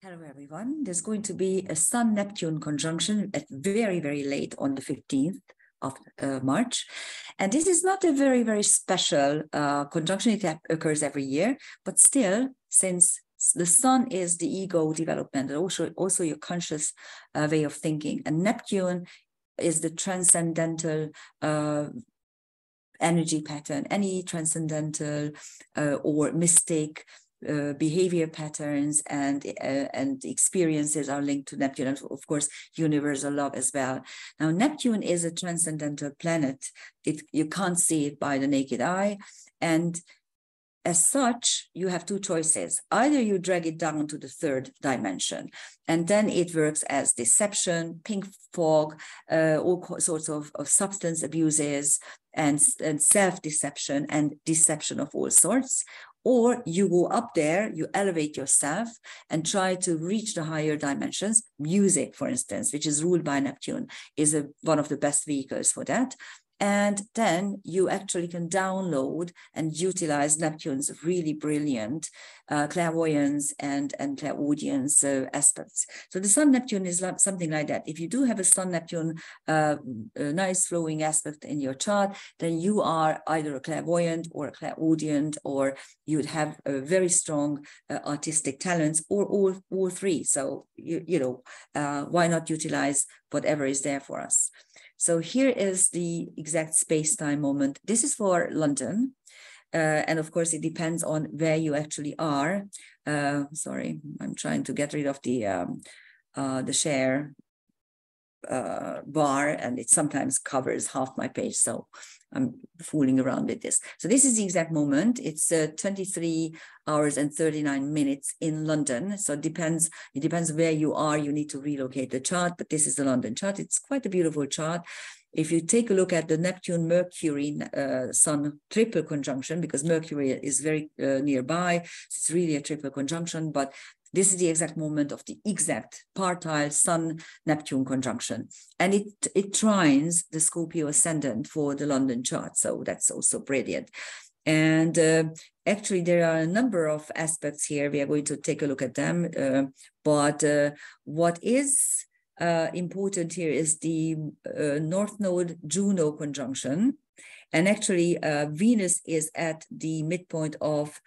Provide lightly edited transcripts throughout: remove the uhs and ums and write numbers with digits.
Hello, everyone. There's going to be a Sun-Neptune conjunction at very, very late on the 15th of March. And this is not a very, very special conjunction. It occurs every year, but still, since the Sun is the ego development and also your conscious way of thinking, and Neptune is the transcendental energy pattern, any transcendental or mystic behavior patterns and experiences are linked to Neptune, and of course universal love as well. Now Neptune is a transcendental planet. You can't see it by the naked eye, and as such, you have two choices. Either you drag it down to the third dimension, and then it works as deception, pink fog, all sorts of substance abuses, and self-deception and deception of all sorts. Or you go up there, you elevate yourself and try to reach the higher dimensions. Music, for instance, which is ruled by Neptune, is one of the best vehicles for that. And then you actually can download and utilize Neptune's really brilliant clairvoyance and clairaudience aspects. So the Sun-Neptune is something like that. If you do have a Sun-Neptune nice flowing aspect in your chart, then you are either a clairvoyant or a clairaudient, or you'd have a very strong artistic talents, or all three. So, why not utilize whatever is there for us? So here is the exact space-time moment. This is for London. And of course, it depends on where you actually are. Sorry, I'm trying to get rid of the share bar, and it sometimes covers half my page. So I'm fooling around with this. So this is the exact moment. It's 23 hours and 39 minutes in London. So it depends where you are. You need to relocate the chart, but this is the London chart. It's quite a beautiful chart. If you take a look at the Neptune-Mercury Sun triple conjunction, because Mercury is very nearby, it's really a triple conjunction, but this is the exact moment of the exact partile Sun-Neptune conjunction. And it trines the Scorpio ascendant for the London chart. So that's also brilliant. And actually, there are a number of aspects here. We are going to take a look at them. But what is important here is the North Node Juno conjunction. And actually, Venus is at the midpoint of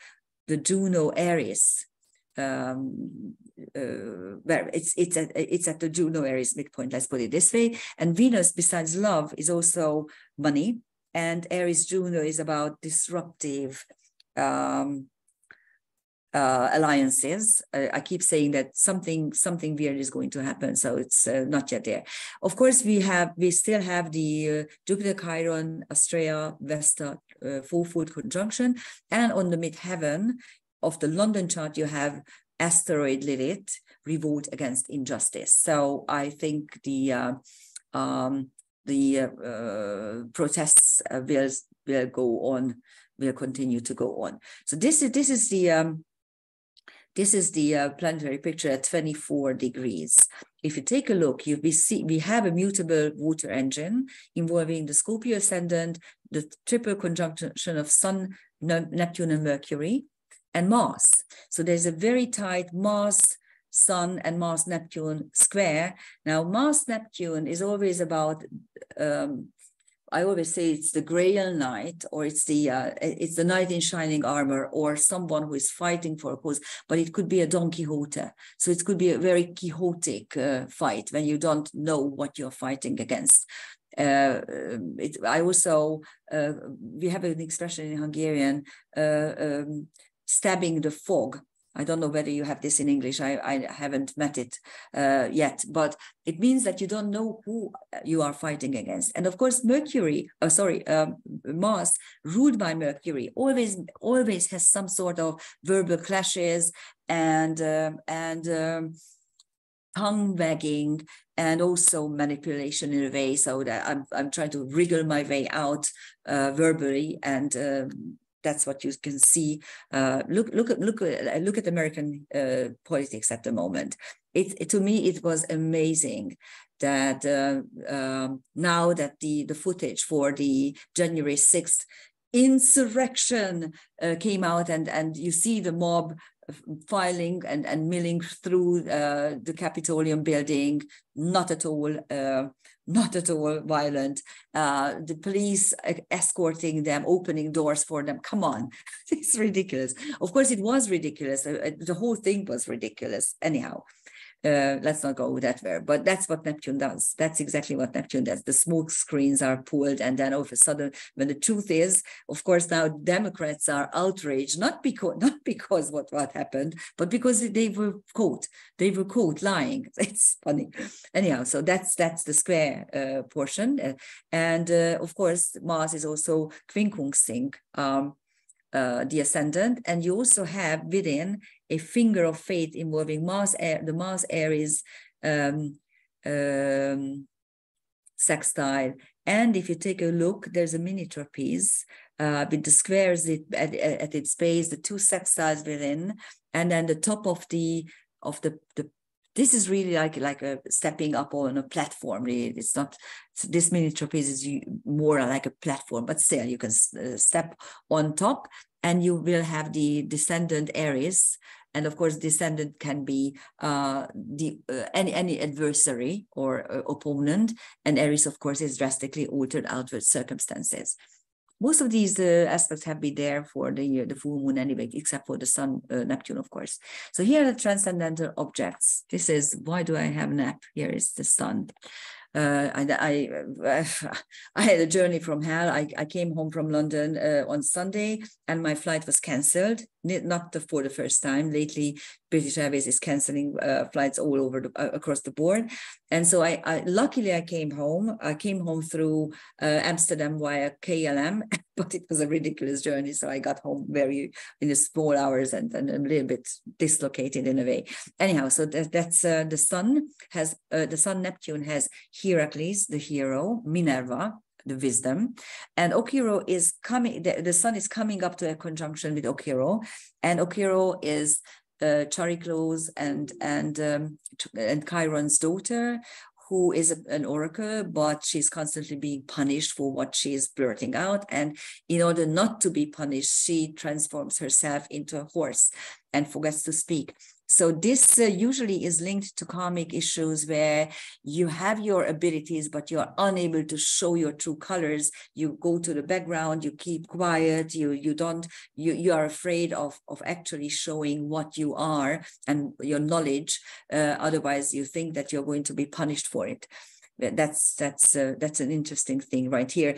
the Juno Aries. Where it's at the Juno Aries midpoint, let's put it this way. And Venus, besides love, is also money, and Aries Juno is about disruptive alliances. I keep saying that something weird is going to happen, so it's not yet there. Of course, we still have the Jupiter Chiron Astrea Vesta 4-foot conjunction, and on the midheaven of the London chart, you have asteroid Lilith, revolt against injustice. So I think the protests will go on, will continue to go on. So this is the planetary picture at 24 degrees. If you take a look, we have a mutable water engine involving the Scorpio ascendant, the triple conjunction of Sun, Neptune, and Mercury, and Mars. So there's a very tight Mars Sun and Mars Neptune square. Now Mars Neptune is always about I always say it's the Grail knight, or it's the knight in shining armor, or someone who is fighting for a cause, but it could be a Don Quixote. So it could be a very Quixotic fight when you don't know what you're fighting against. We have an expression in Hungarian, stabbing the fog. I don't know whether you have this in English. I haven't met it yet, but it means that you don't know who you are fighting against. And of course, Mars, ruled by Mercury, always has some sort of verbal clashes and tongue wagging, and also manipulation in a way. So that I'm trying to wriggle my way out verbally, and that's what you can see. Look at American politics at the moment. To me, it was amazing that now that the footage for the January 6th insurrection came out, and you see the mob filing and milling through the Capitolium building, not at all violent. The police escorting them, opening doors for them. Come on, it's ridiculous. Of course, it was ridiculous. The whole thing was ridiculous. Anyhow, let's not go that way, but that's what Neptune does. That's exactly what Neptune does. The smoke screens are pulled, and then all of a sudden, when the truth is, of course, now Democrats are outraged, not because what happened, but because they were caught. They were caught lying. It's funny. Anyhow, so that's the square portion, and of course, Mars is also quincunxing the ascendant, and you also have within a finger of fate involving Mars, the Mars Aries sextile. And if you take a look, there's a mini trapeze with the squares at its base, the two sextiles within, and then the top of the this is really like a stepping up on a platform. It's not, this mini trapeze is more like a platform, but still you can step on top, and you will have the descendant Aries. And of course, descendant can be any adversary or opponent. And Aries, of course, is drastically altered outward circumstances. Most of these aspects have been there for the full moon anyway, except for the sun, Neptune, of course. So here are the transcendental objects. This is, why do I have Nep? Here is the sun. I had a journey from hell. I came home from London on Sunday, and my flight was cancelled. Not for the first time. Lately, British Airways is cancelling flights all over across the board. And so luckily I came home. I came home through Amsterdam via KLM, but it was a ridiculous journey. So I got home in the small hours and a little bit dislocated in a way. Anyhow, so that's the sun has the sun Neptune has Heracles, the hero, Minerva, the wisdom, and Okiro is coming. The sun is coming up to a conjunction with Okiro, and Okiro is Chariklos and Chiron's daughter, who is an oracle, but she's constantly being punished for what she is blurting out. And in order not to be punished, she transforms herself into a horse and forgets to speak. So this usually is linked to karmic issues where you have your abilities, but you're unable to show your true colors. You go to the background, you keep quiet, you are afraid of actually showing what you are and your knowledge. Otherwise, you think that you're going to be punished for it. That's an interesting thing right here.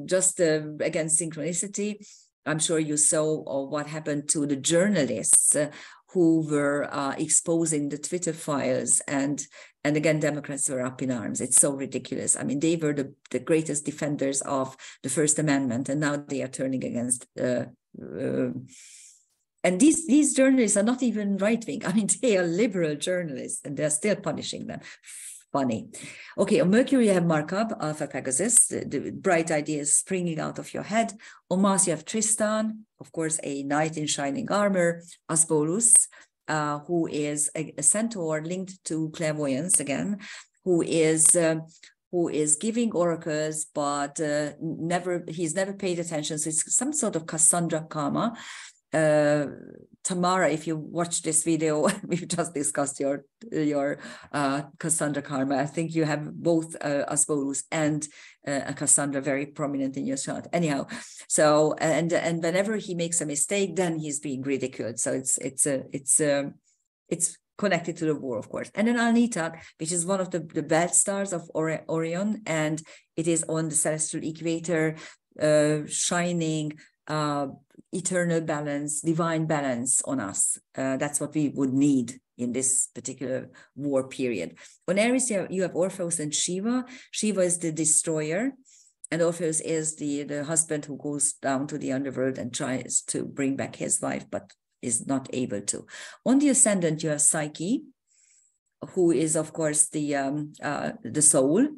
Just again, synchronicity. I'm sure you saw what happened to the journalists who were exposing the Twitter files, and again, Democrats were up in arms. It's so ridiculous. I mean, they were the greatest defenders of the First Amendment, and now they are turning against. And these journalists are not even right-wing. I mean, they are liberal journalists, and they're still punishing them. Funny. Okay, on Mercury you have Markab, Alpha Pegasus, the bright ideas springing out of your head. On Mars you have Tristan, of course, a knight in shining armor. Asbolus, who is a centaur linked to clairvoyance again, who is giving oracles, but he's never paid attention. So it's some sort of Cassandra karma. Tamara, if you watch this video, we've just discussed your Cassandra karma. I think you have both Asbolus and Cassandra very prominent in your chart. Anyhow, so and whenever he makes a mistake, then he's being ridiculed. So it's connected to the war, of course. And then Alnitak, which is one of the belt stars of Orion, and it is on the celestial equator, shining eternal balance, divine balance on us. That's what we would need in this particular war period. On Aries, you have Orpheus and Shiva. Shiva is the destroyer, and Orpheus is the husband who goes down to the underworld and tries to bring back his wife, but is not able to. On the ascendant, you have Psyche, who is, of course, the soul.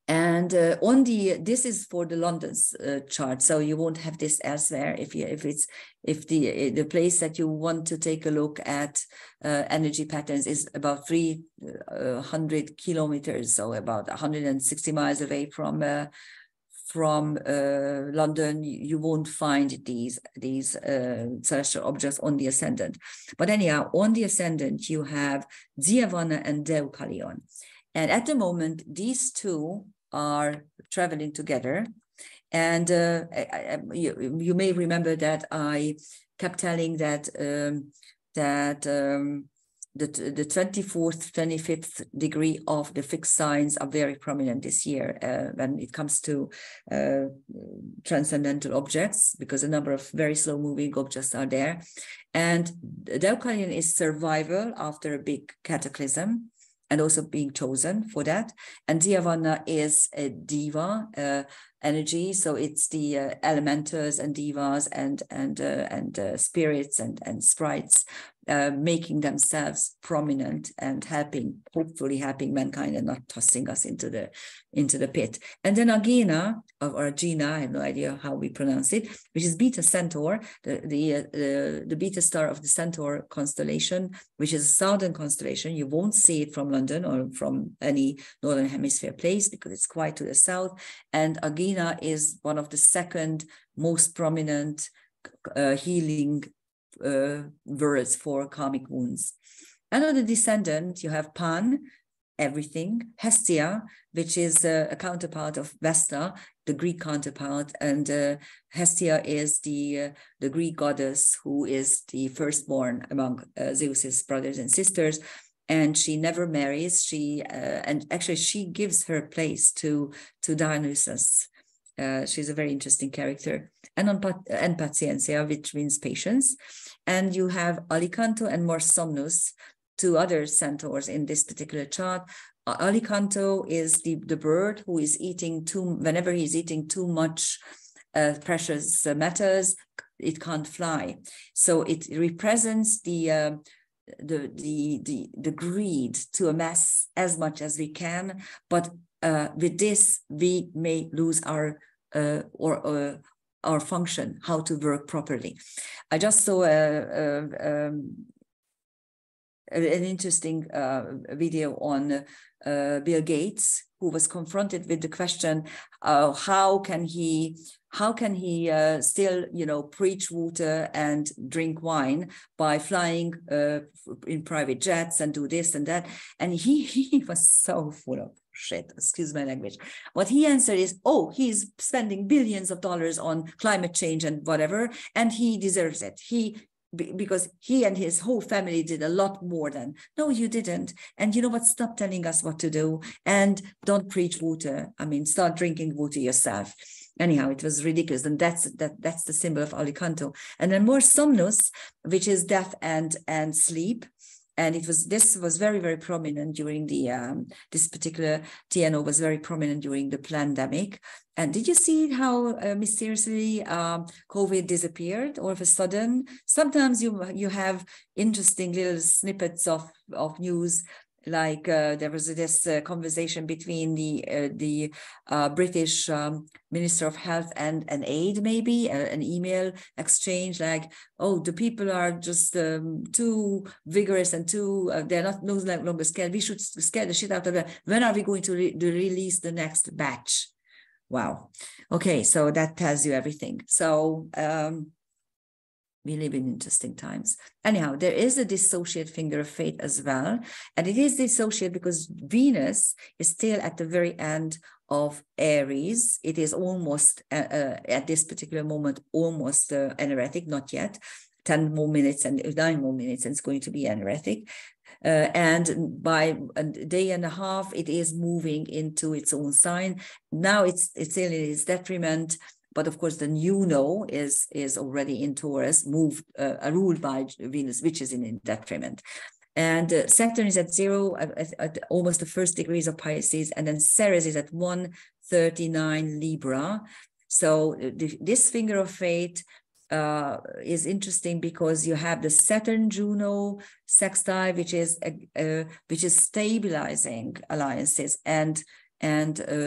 And this is for the London's chart, so you won't have this elsewhere. If the place that you want to take a look at energy patterns is about 300 kilometers, so about 160 miles away from from London, you won't find these celestial objects on the ascendant. But anyhow, on the ascendant, you have Dyawana and Deukalion. And at the moment, these two are traveling together. And you may remember that I kept telling that the 24th, 25th degree of the fixed signs are very prominent this year when it comes to transcendental objects, because a number of very slow-moving objects are there. And Deukalion is survival after a big cataclysm, and also being chosen for that. And Dyawana is a diva energy, so it's the elementals and divas and spirits and sprites making themselves prominent and hopefully helping mankind and not tossing us into the pit. And then Agena, or Agena, I have no idea how we pronounce it, which is Beta Centaur, the beta star of the Centaur constellation, which is a southern constellation. You won't see it from London or from any northern hemisphere place because it's quite to the south. And Agena is one of the second most prominent healing words for karmic wounds. And on the descendant, you have Pan, everything, Hestia, which is a counterpart of Vesta, the Greek counterpart, and Hestia is the Greek goddess who is the firstborn among Zeus's brothers and sisters, and she never marries. And actually she gives her place to Dionysus. She's a very interesting character. And Paciencia, which means patience. And you have Alicanto and Morsomnus, two other centaurs in this particular chart. Alicanto is the bird who is eating whenever he's eating too much precious metals, it can't fly. So it represents the greed to amass as much as we can, but with this we may lose our function, how to work properly. I just saw an interesting video on Bill Gates, who was confronted with the question, how can he still, preach water and drink wine by flying in private jets and do this and that? And he was so full of shit, excuse my language. What he answered is, he's spending billions of dollars on climate change and whatever, and he deserves it. Because he and his whole family did a lot more than. No, you didn't. And you know what? Stop telling us what to do and don't preach water. I mean, start drinking water yourself. Anyhow, it was ridiculous. And that's the symbol of Alicanto. And then more Somnus, which is death and sleep. And this was very, very prominent during this particular TNO was very prominent during the pandemic. And did you see how mysteriously COVID disappeared all of a sudden? Sometimes you have interesting little snippets of news. Like there was this conversation between the British Minister of Health and an aide, maybe an email exchange, like, the people are just too vigorous and they're no longer scared. We should scare the shit out of them. When are we going to release the next batch? Wow. Okay, so that tells you everything. So we live in interesting times. Anyhow, there is a dissociate finger of fate as well. And it is dissociate because Venus is still at the very end of Aries. It is almost, at this particular moment, almost anoretic, not yet. 10 more minutes and 9 more minutes, and it's going to be anoretic. And by a day and a half, it is moving into its own sign. Now it's still in its detriment. But of course, the new is already in Taurus, ruled by Venus, which is in detriment. And Saturn is at 0, at almost the first degrees of Pisces, and then Ceres is at 139 Libra. So this finger of fate is interesting because you have the Saturn-Juno sextile, which is stabilizing alliances and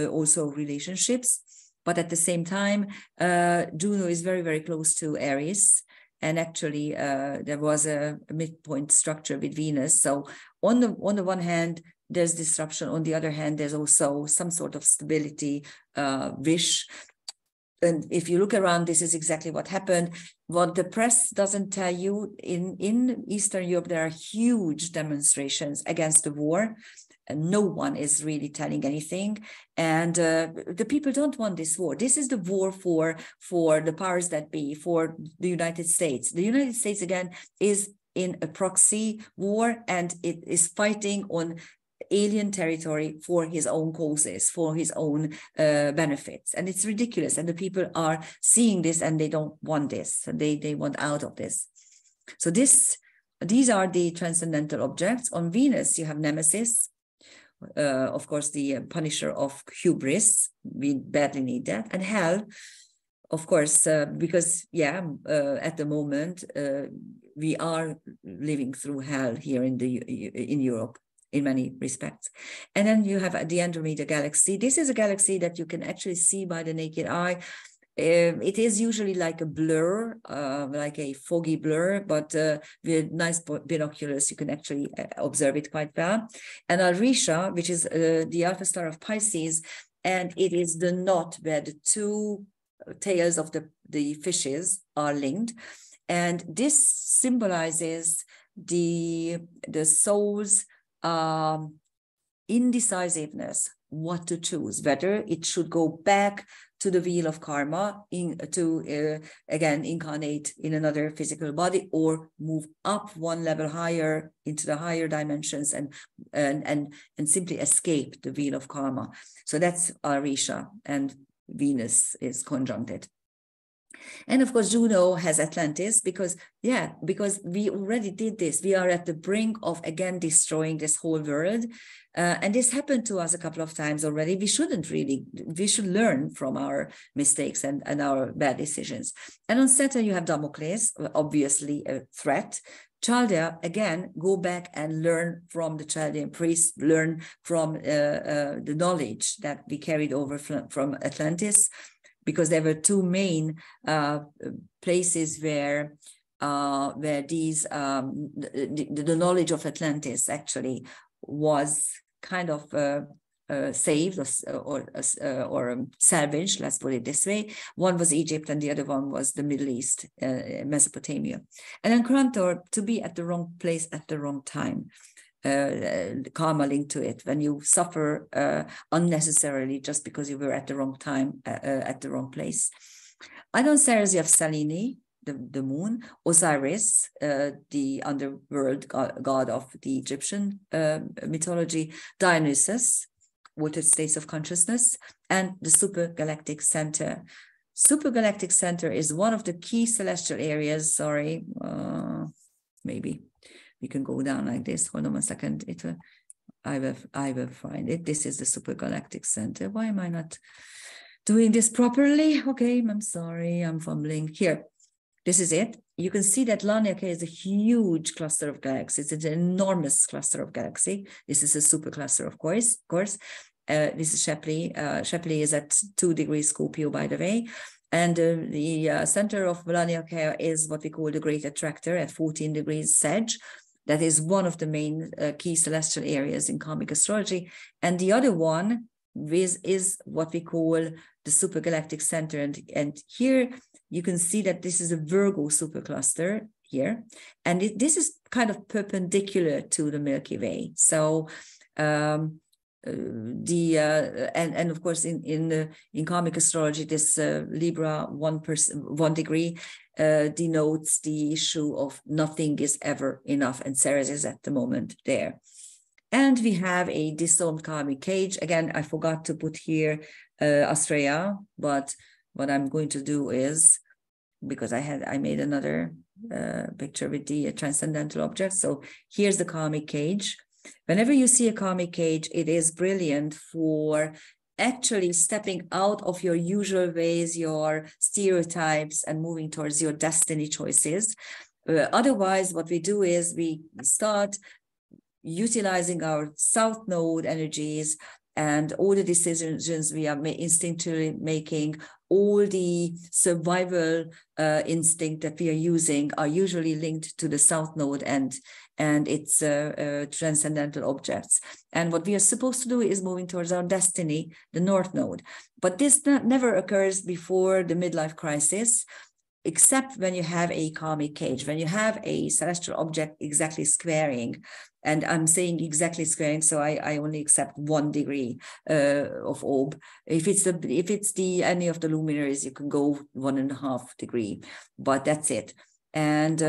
also relationships. But at the same time, Juno is very, very close to Aries. And actually, there was a midpoint structure with Venus. So on the one hand, there's disruption. On the other hand, there's also some sort of stability wish. and if you look around, this is exactly what happened. What the press doesn't tell you, in Eastern Europe, there are huge demonstrations against the war, and no one is really telling anything. And the people don't want this war. This is the war for the powers that be, for the United States. The United States, again, is in a proxy war, and it is fighting on alien territory for his own causes, for his own benefits. And it's ridiculous. And the people are seeing this, and they don't want this. They want out of this. So these are the transcendental objects. On Venus, you have Nemesis, of course, the punisher of hubris. We badly need that. And Hell, of course, because, at the moment, we are living through hell here in Europe, in many respects. And then you have the Andromeda Galaxy. This is a galaxy that you can actually see by the naked eye. It is usually like a blur, like a foggy blur, but with nice binoculars, you can actually observe it quite well. And Alrisha, which is the alpha star of Pisces, and it is the knot where the two tails of the fishes are linked. And this symbolizes the soul's indecisiveness, what to choose, whether it should go back to the wheel of karma again incarnate in another physical body, or move up one level higher into the higher dimensions and simply escape the wheel of karma. So that's Arisha, and Venus is conjuncted. And of course, Juno has Atlantis, because we already did this. We are at the brink of, again, destroying this whole world. And this happened to us a couple of times already. We should learn from our mistakes and our bad decisions. And on Saturn, you have Damocles, obviously a threat. Chaldea, again, go back and learn from the Chaldean priests, learn from the knowledge that we carried over from Atlantis, because there were two main places where these the knowledge of Atlantis actually was kind of saved or salvaged, let's put it this way. One was Egypt, and the other one was the Middle East, Mesopotamia. And then Krantor, to be at the wrong place at the wrong time. Karma linked to it, when you suffer unnecessarily just because you were at the wrong time, at the wrong place. And on Ceres, you have Selene, the moon, Osiris, the underworld god of the Egyptian mythology, Dionysus, altered states of consciousness, and the supergalactic center. Supergalactic center is one of the key celestial areas. Maybe we can go down like this. Hold on a second. I will find it. This is the supergalactic center. Why am I not doing this properly? Okay, I'm sorry. I'm fumbling. Here, this is it. You can see that Laniakea is a huge cluster of galaxies. It's an enormous cluster of galaxy. This is a supercluster, of course. This is Shapley. Shapley is at 2 degrees Scorpio, by the way. And the center of Laniakea is what we call the Great Attractor at 14 degrees Sag. That is one of the main key celestial areas in karmic astrology. And the other one is what we call the supergalactic center. And here you can see that this is a Virgo supercluster here. And this is kind of perpendicular to the Milky Way. So and of course in karmic astrology, this Libra 1 degree denotes the issue of nothing is ever enough, and Ceres is at the moment there. And we have a dissolved karmic cage. Again, I forgot to put here Astrea, but what I'm going to do is, because I made another picture with the transcendental object. So here's the karmic cage. Whenever you see a karmic cage, it is brilliant for actually stepping out of your usual ways, your stereotypes, and moving towards your destiny choices. Otherwise, what we do is we start utilizing our South Node energies and all the decisions we are instinctively making, all the survival instinct that we are using are usually linked to the south node and its transcendental objects. And what we are supposed to do is moving towards our destiny, the north node. But this never occurs before the midlife crisis, except when you have a karmic cage, when you have a celestial object exactly squaring. And I'm saying exactly squaring, so I only accept 1 degree of orb. If it's any of the luminaries, you can go 1.5 degree, but that's it. And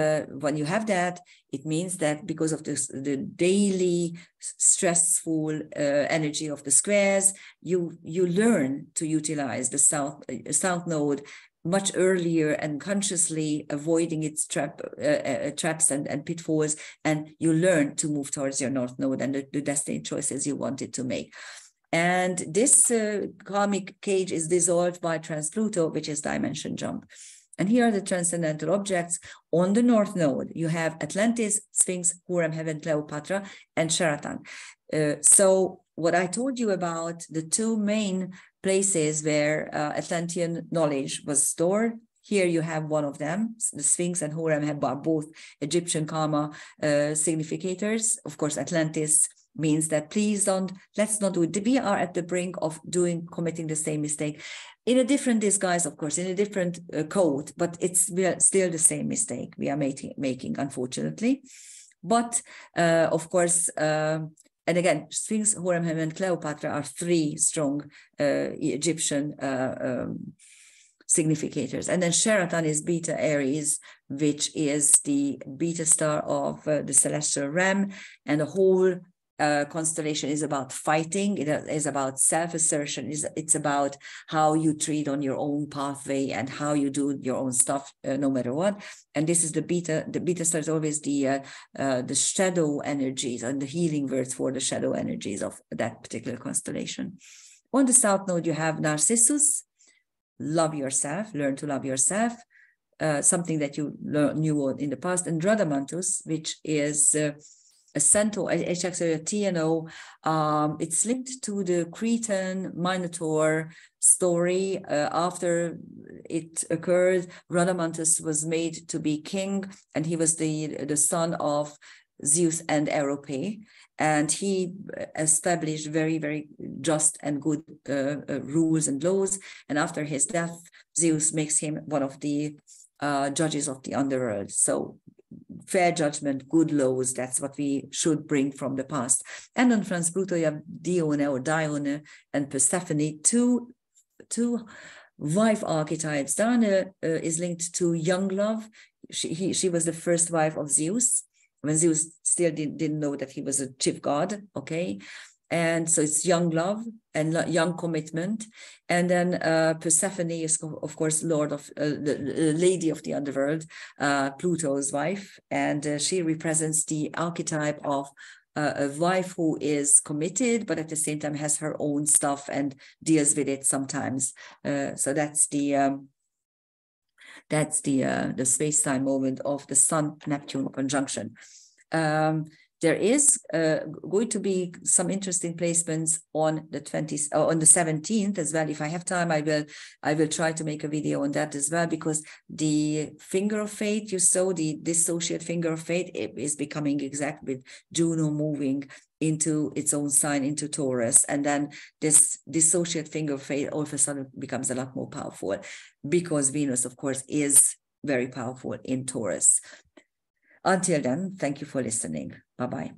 when you have that, it means that because of this, the daily stressful energy of the squares, you learn to utilize the south node much earlier and consciously avoiding its traps and pitfalls, and you learn to move towards your north node and the destiny choices you wanted to make. And this karmic cage is dissolved by trans-Pluto, which is dimension jump. And here are the transcendental objects. On the north node, you have Atlantis, Sphinx, Hurem, Heaven, Cleopatra, and Sheraton. So what I told you about the 2 main places where Atlantean knowledge was stored, here you have one of them. The Sphinx and Hurem have both Egyptian karma significators. Of course, Atlantis means that let's not do it. We are at the brink of committing the same mistake in a different disguise, of course, in a different code, but we are still the same mistake we are making, unfortunately. But of course, and again, Sphinx, Hurem, Heaven, and Cleopatra are 3 strong Egyptian significators. And then Sheraton is Beta Aries, which is the beta star of the celestial ram, and the whole constellation is about fighting. It is about self-assertion. It's about how you treat on your own pathway and how you do your own stuff, no matter what. And this is the beta. The beta star is always the shadow energies and the healing words for the shadow energies of that particular constellation. On the south node, you have Narcissus. Love yourself. Learn to love yourself. Something that you knew in the past. And Radamanthus, which is a centaur, it's actually a TNO. It's linked to the Cretan Minotaur story. After it occurred, Radamanthus was made to be king, and he was the son of Zeus and Erope. And he established very, very just and good rules and laws. And after his death, Zeus makes him one of the judges of the underworld. So fair judgment, good laws, that's what we should bring from the past. And on trans-Pluto, you have Dione and Persephone, two wife archetypes. Dione is linked to young love. She was the first wife of Zeus, when Zeus still didn't know that he was a chief god, okay? And so it's young love and young commitment. And then Persephone is, of course, the lady of the underworld, Pluto's wife. And she represents the archetype of a wife who is committed, but at the same time has her own stuff and deals with it sometimes. So that's the space-time moment of the Sun-Neptune conjunction. There is going to be some interesting placements on the 17th as well. If I have time, I will try to make a video on that as well, because the finger of fate, you saw the dissociate finger of fate, it is becoming exact with Juno moving into its own sign, into Taurus. And then this dissociate finger of fate all of a sudden becomes a lot more powerful, because Venus, of course, is very powerful in Taurus. Until then, thank you for listening. Bye-bye.